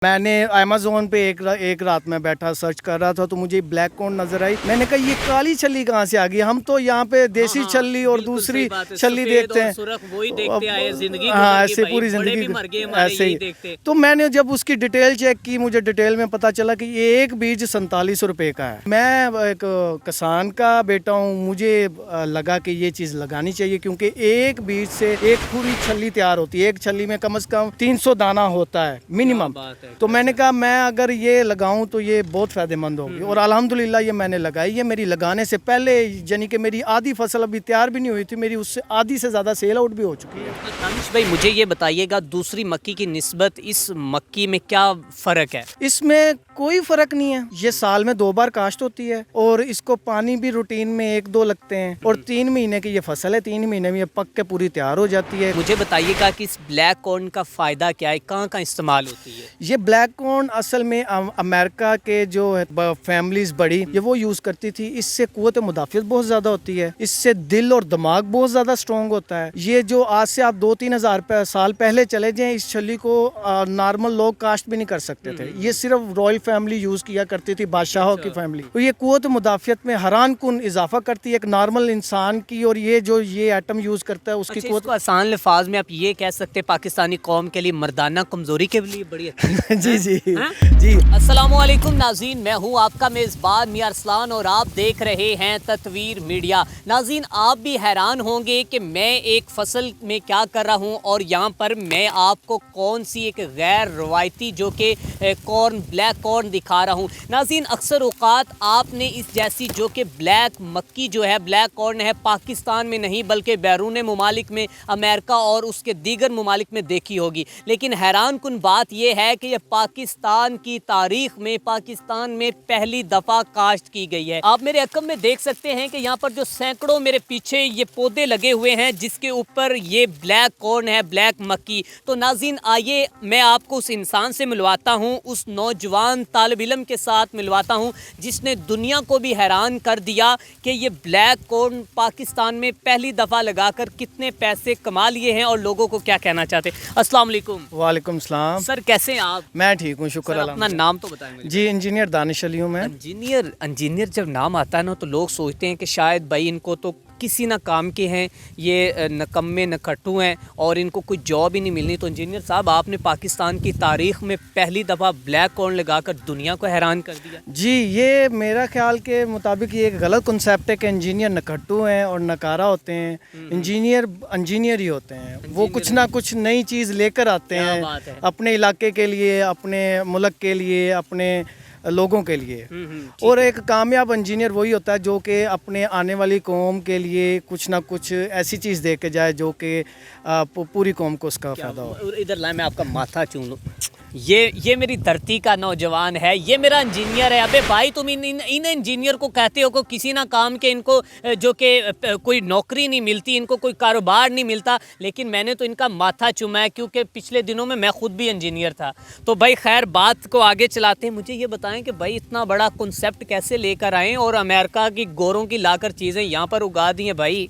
मैंने अमेज़ोन पे एक रात में बैठा सर्च कर रहा था तो मुझे ब्लैक कॉर्न नजर आई। मैंने कहा ये काली छल्ली कहाँ से आ गई? हम तो यहाँ पे देसी छल्ली और दूसरी छल्ली देखते हैं, वही देखते आए जिंदगी हाँ ऐसे पूरी जिंदगी ऐसे ही। तो मैंने जब उसकी डिटेल चेक की, मुझे डिटेल में पता चला कि ये एक बीज 47 रुपए का है। मैं एक किसान का बेटा हूँ, मुझे लगा कि ये चीज़ लगानी चाहिए क्योंकि एक बीज से एक पूरी छल्ली तैयार होती है। एक छल्ली में कम से कम 300 दाना होता है मिनिमम। तो मैंने कहा मैं अगर ये लगाऊं तो ये बहुत फ़ायदेमंद होगी और अल्हम्दुलिल्लाह ये मैंने लगाई। ये मेरी लगाने से पहले यानी कि मेरी आधी फसल अभी तैयार भी नहीं हुई थी, मेरी उससे आधी से ज़्यादा सेल आउट भी हो चुकी है। दानिश भाई मुझे ये बताइएगा दूसरी मक्की की निस्बत इस मक्की में क्या फ़र्क है? इसमें कोई फ़र्क नहीं है। ये साल में 2 बार काश्त होती है और इसको पानी भी रूटीन में 1-2 लगते हैं और 3 महीने की ये फसल है। 3 महीने में ये पक के पूरी तैयार हो जाती है। मुझे बताइएगा कि इस ब्लैक कॉर्न का फ़ायदा क्या है, कहाँ कहाँ इस्तेमाल होती है? ये ब्लैक कॉर्न असल में अमेरिका के जो फैमिलीज बड़ी ये वो यूज़ करती थी। इससे क़ुव्वत मुदाफ़ियत बहुत ज़्यादा होती है, इससे दिल और दिमाग बहुत ज़्यादा स्ट्रॉन्ग होता है। ये जो आज से आप 2-3 हज़ार साल पहले चले जाएं, इस छल्ली को नॉर्मल लोग काश्त भी नहीं कर सकते थे। ये सिर्फ रॉयल फैमिली यूज़ किया करती थी, बादशाहों की फैमिली। तो ये क़ुव्वत मुदाफ़ियत में हैरान कुन इजाफा करती है एक नॉर्मल इंसान की, और ये जो ये आइटम यूज़ करता है उसकी क़ुव्वत। आसान लफाज में आप ये कह सकते हैं पाकिस्तानी कौम के लिए मर्दाना कमज़ोरी के लिए बड़ी अच्छी जी जी जी। अस्सलामुअलैकुम नाज़रीन, मैं हूँ आपका मेज़बान मियां अरसलान और आप देख रहे हैं तत्वीर मीडिया। नाज़रीन आप भी हैरान होंगे कि मैं एक फसल में क्या कर रहा हूँ और यहाँ पर मैं आपको कौन सी एक गैर रवायती जो कि कॉर्न ब्लैक कॉर्न दिखा रहा हूँ। नाज़रीन अक्सर औक़ात आपने इस जैसी जो कि ब्लैक मक्की जो है ब्लैक कॉर्न है पाकिस्तान में नहीं बल्कि बैरून ममालिक में, अमेरिका और उसके दीगर ममालिक में देखी होगी। लेकिन हैरान कुन बात यह है कि यह पाकिस्तान की तारीख में पाकिस्तान में पहली दफ़ा काश्त की गई है। आप मेरे अकम में देख सकते हैं कि यहाँ पर जो सैकड़ों मेरे पीछे ये पौधे लगे हुए हैं जिसके ऊपर ये ब्लैक कॉर्न है, ब्लैक मक्की। तो नाज़रीन आइए मैं आपको उस इंसान से मिलवाता हूँ, उस नौजवान तालिब इल्म के साथ मिलवाता हूँ जिसने दुनिया को भी हैरान कर दिया कि ये ब्लैक कॉर्न पाकिस्तान में पहली दफ़ा लगाकर कितने पैसे कमा लिए हैं और लोगों को क्या कहना चाहते हैं। अस्सलाम वालेकुम। वालेकुम सलाम। सर कैसे हैं आप? मैं ठीक हूँ, शुक्र अल्लाह। अपना नाम तो बताएं मुझे। जी इंजीनियर दानिश अली हूँ मैं। इंजीनियर जब नाम आता है ना तो लोग सोचते हैं कि शायद भाई इनको तो किसी ना काम के हैं, ये नकम्मे नकट्टू हैं और इनको कोई जॉब ही नहीं मिलनी। तो इंजीनियर साहब आपने पाकिस्तान की तारीख़ में पहली दफ़ा ब्लैक कॉर्न लगाकर दुनिया को हैरान कर दिया। जी ये मेरा ख्याल के मुताबिक ये एक गलत कॉन्सेप्ट है कि इंजीनियर नकट्टू हैं और नकारा होते हैं। इंजीनियर ही होते हैं, वो कुछ ना कुछ नई चीज़ लेकर आते हैं अपने इलाके के लिए, अपने मुल्क के लिए, अपने लोगों के लिए। और एक कामयाब इंजीनियर वही होता है जो कि अपने आने वाली कौम के लिए कुछ ना कुछ ऐसी चीज़ दे के जाए जो कि पूरी कौम को उसका फ़ायदा हो। इधर लाए मैं आपका माथा चूम लूँ। ये मेरी धरती का नौजवान है, ये मेरा इंजीनियर है। अबे भाई तुम इन इंजीनियर को कहते हो को किसी ना काम के, इनको जो कि कोई नौकरी नहीं मिलती, इनको कोई कारोबार नहीं मिलता। लेकिन मैंने तो इनका माथा चूमा है क्योंकि पिछले दिनों में मैं खुद भी इंजीनियर था। तो भाई खैर बात को आगे चलाते हैं। मुझे ये बताएं कि भाई इतना बड़ा कॉन्सेप्ट कैसे लेकर आए और अमेरिका की गोरों की लाकर चीज़ें यहाँ पर उगा दी हैं भाई?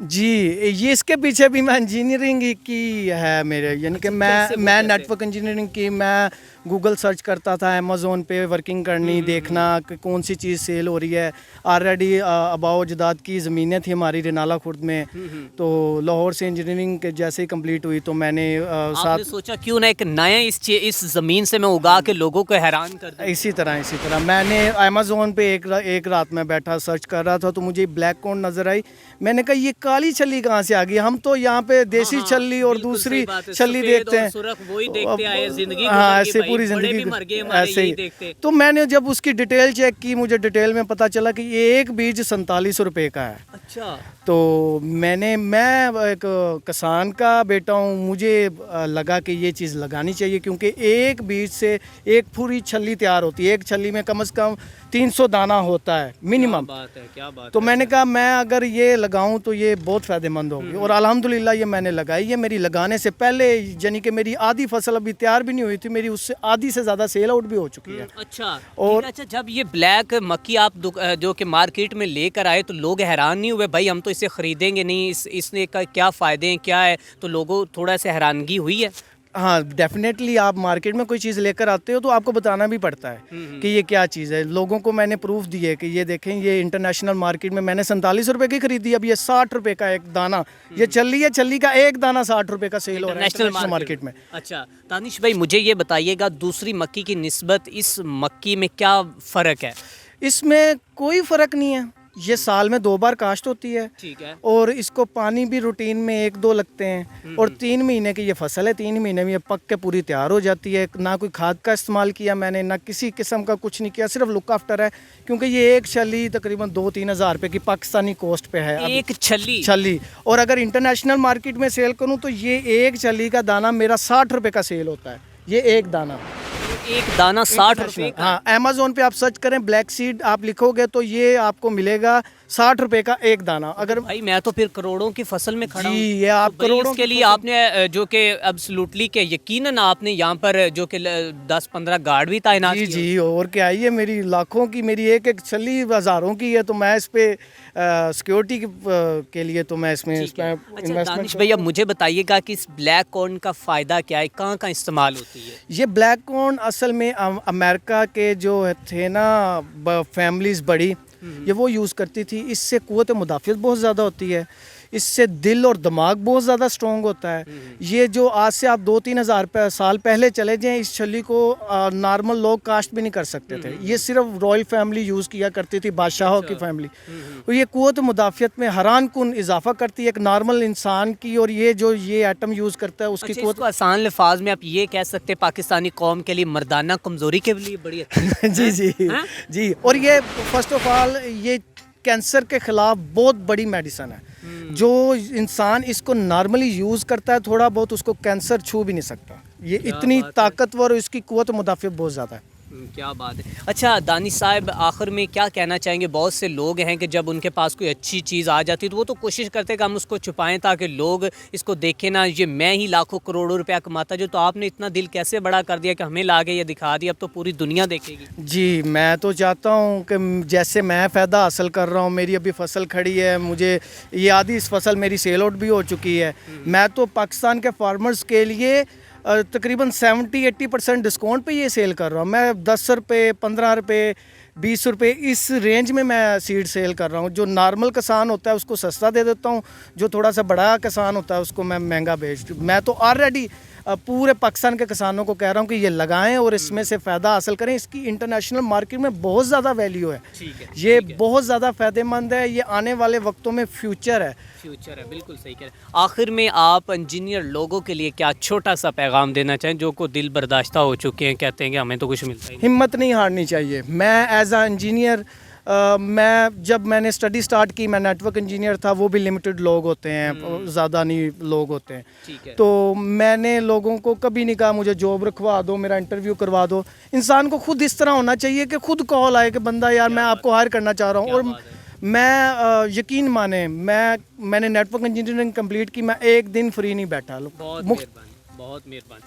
जी ये इसके पीछे भी मैं इंजीनियरिंग की है मेरे, यानी कि मैं नेटवर्क इंजीनियरिंग की, मैं गूगल सर्च करता था, अमेज़ोन पे वर्किंग करनी, देखना कि कौन सी चीज़ सेल हो रही है। ऑलरेडी अबाव जदाद की ज़मीनें थी हमारी रिनाला खुर्द में, तो लाहौर से इंजीनियरिंग के जैसे ही कंप्लीट हुई तो मैंने आपने सोचा क्यों ना एक नया इस ज़मीन से मैं उगा के लोगों को हैरान कर दूं। इसी तरह मैंने अमेज़ोन पे एक रात में बैठा सर्च कर रहा था तो मुझे ब्लैक कॉर्न नज़र आई। मैंने कहा ये काली छल्ली कहाँ से आ गई? हम तो यहाँ पे देसी छल्ली और दूसरी छल्ली देखते हैं, वही देखते आए जिंदगी, हाँ ऐसे पूरी जिंदगी ऐसे ही। तो मैंने जब उसकी डिटेल चेक की, मुझे डिटेल में पता चला कि ये एक बीज 47 रुपए का है। अच्छा। तो मैं एक किसान का बेटा हूँ, मुझे लगा कि ये चीज़ लगानी चाहिए क्योंकि एक बीज से एक पूरी छल्ली तैयार होती है। एक छल्ली में कम से कम 300 दाना होता है मिनिमम। क्या बात तो मैंने कहा मैं अगर ये लगाऊं तो ये बहुत फ़ायदेमंद होगी और अल्हम्दुलिल्लाह ये मैंने लगाई। ये मेरी लगाने से पहले यानी कि मेरी आधी फसल अभी तैयार भी नहीं हुई थी, मेरी उससे आधी से ज़्यादा सेल आउट भी हो चुकी है। अच्छा। और अच्छा जब ये ब्लैक मक्की आप जो कि मार्केट में लेकर आए तो लोग हैरान नहीं हुए भाई हम तो इसे ख़रीदेंगे नहीं, इसने का क्या फ़ायदे हैं क्या है? तो लोगों थोड़ा सा हैरानगी हुई है? हाँ डेफिनेटली आप मार्केट में कोई चीज़ लेकर आते हो तो आपको बताना भी पड़ता है कि ये क्या चीज़ है। लोगों को मैंने प्रूफ दिए कि ये देखें, ये इंटरनेशनल मार्केट में मैंने 47 रुपये की खरीदी, अब ये 60 रुपये का एक दाना, ये छल्ली है, छल्ली का एक दाना 60 रुपये का सेल हो रहा है इंटरनेशनल मार्केट में। अच्छा दानिश भाई, मुझे ये बताइएगा दूसरी मक्की की निस्बत इस मक्की में क्या फ़र्क है? इसमें कोई फ़र्क नहीं है, ये साल में 2 बार काश्त होती है, ठीक है। और इसको पानी भी रूटीन में 1-2 लगते हैं, और 3 महीने की ये फसल है, 3 महीने में ये पक के पूरी तैयार हो जाती है। ना कोई खाद का इस्तेमाल किया मैंने, ना किसी किस्म का कुछ नहीं किया, सिर्फ लुक आफ्टर है, क्योंकि ये एक छली तकरीबन 2-3 हज़ार रुपये की पाकिस्तानी कॉस्ट पे है एक छली। और अगर इंटरनेशनल मार्केट में सेल करूँ तो ये एक छली का दाना मेरा 60 रुपये का सेल होता है, ये एक दाना 60 रुपये का। हाँ, अमेज़ोन पे आप सर्च करें ब्लैक सीड आप लिखोगे तो ये आपको मिलेगा 60 रुपए का एक दाना। अगर भाई मैं तो फिर करोड़ों की फसल में खड़ा हूँ। जी, ये आप तो भाई करोड़ों इसके की लिए आपने जो कि एब्सोल्युटली के यकीनन आपने यहाँ पर जो कि 10-15 गार्ड भी तैनात जी किए जी, और क्या, ये मेरी लाखों की, मेरी एक एक छली हज़ारों की है, तो मैं इस पे सिक्योरिटी के लिए तो मैं इसमें अच्छा इन्वेस्टमेंट। दानिश भाई, अब मुझे बताइएगा कि इस ब्लैक कॉर्न का फ़ायदा क्या है, कहाँ कहाँ इस्तेमाल होती है? ये ब्लैक कॉर्न असल में अमेरिका के जो थे ना फैमिलीज़ बड़ी, ये वो यूज़ करती थी। इससे क़ुव्वत मुदाफ़ियत बहुत ज़्यादा होती है, इससे दिल और दिमाग बहुत ज़्यादा स्ट्रॉन्ग होता है। ये जो आज से आप 2-3 हज़ार साल पहले चले जाएं, इस छली को नॉर्मल लोग काश्त भी नहीं कर सकते थे। ये सिर्फ रॉयल फैमिली यूज़ किया करती थी, बादशाहों की फैमिली। तो ये क़ुव्वत मुदाफ़ियत में हैरान कुन इजाफा करती है एक नॉर्मल इंसान की, और ये जो ये आइटम यूज़ करता है उसकी क़ुव्वत। आसान लफाज में आप ये कह सकते हैं पाकिस्तानी कौम के लिए मर्दाना कमज़ोरी के लिए बड़ी अच्छी जी जी जी, और ये फर्स्ट ऑफ ऑल ये कैंसर के ख़िलाफ़ बहुत बड़ी मेडिसन है। जो इंसान इसको नॉर्मली यूज़ करता है थोड़ा बहुत, उसको कैंसर छू भी नहीं सकता। ये इतनी ताकतवर और इसकी क़ुव्वत मुदाफ़ियत बहुत ज़्यादा है। क्या बात है। अच्छा दानिश साहब, आखिर में क्या कहना चाहेंगे? बहुत से लोग हैं कि जब उनके पास कोई अच्छी चीज़ आ जाती है तो वो तो कोशिश करते हैं कि हम उसको छुपाएं ताकि लोग इसको देखें ना, ये मैं ही लाखों करोड़ों रुपया कमाता, जो तो आपने इतना दिल कैसे बड़ा कर दिया कि हमें लाके ये दिखा दिया, अब तो पूरी दुनिया देखेगी। जी, मैं तो चाहता हूँ कि जैसे मैं फ़ायदा हासिल कर रहा हूँ, मेरी अभी फसल खड़ी है, मुझे ये आधी इस फसल मेरी सेल आउट भी हो चुकी है। मैं तो पाकिस्तान के फार्मर्स के लिए तकरीबन 70-80% डिस्काउंट पे ये सेल कर रहा हूँ। मैं 10 रुपये, 15 रुपये, 20 रुपये इस रेंज में मैं सीड सेल कर रहा हूँ। जो नॉर्मल किसान होता है उसको सस्ता दे देता हूँ, जो थोड़ा सा बड़ा किसान होता है उसको मैं महंगा बेच। मैं तो ऑलरेडी पूरे पाकिस्तान के किसानों को कह रहा हूँ कि ये लगाएं और इसमें से फ़ायदा हासिल करें। इसकी इंटरनेशनल मार्केट में बहुत ज़्यादा वैल्यू है, ये बहुत ज़्यादा फ़ायदेमंद है, ये आने वाले वक्तों में फ्यूचर है। बिल्कुल सही कह रहे हैं। आखिर में आप इंजीनियर लोगों के लिए क्या छोटा सा पैगाम देना चाहें जो को दिल बर्दाश्त हो चुके हैं, कहते हैं कि हमें तो कुछ मिलता ही नहीं? हिम्मत नहीं हारनी चाहिए। मैं एज आ इंजीनियर जब मैंने स्टडी स्टार्ट की, मैं नेटवर्क इंजीनियर था, वो भी लिमिटेड लोग होते हैं, ज़्यादा नहीं लोग होते हैं। तो मैंने लोगों को कभी नहीं कहा मुझे जॉब रखवा दो, मेरा इंटरव्यू करवा दो। इंसान को खुद इस तरह होना चाहिए कि खुद कॉल आए कि बंदा यार मैं आपको हायर करना चाह रहा हूँ। और मैं यकीन माने, मैंने नेटवर्क इंजीनियरिंग कंप्लीट की, मैं एक दिन फ्री नहीं बैठा। बहुत मेहरबानी।